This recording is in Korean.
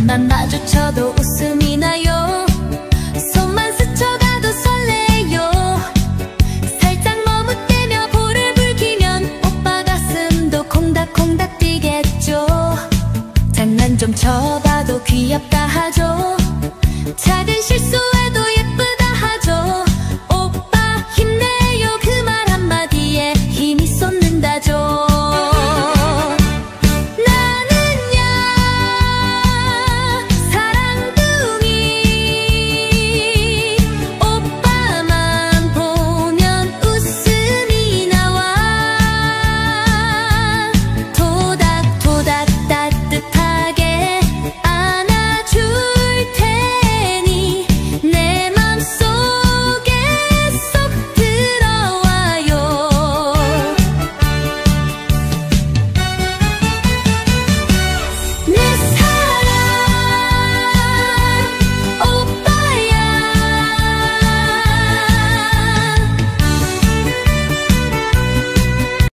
난 마주쳐도 웃음이 나요. 손만 스쳐가도 설레요. 살짝 머뭇대며 볼을 붉히면 오빠 가슴도 콩닥콩닥 뛰겠죠. 장난 좀 쳐봐도 귀엽다 하죠. 작은 실수에도 예쁘다 하죠.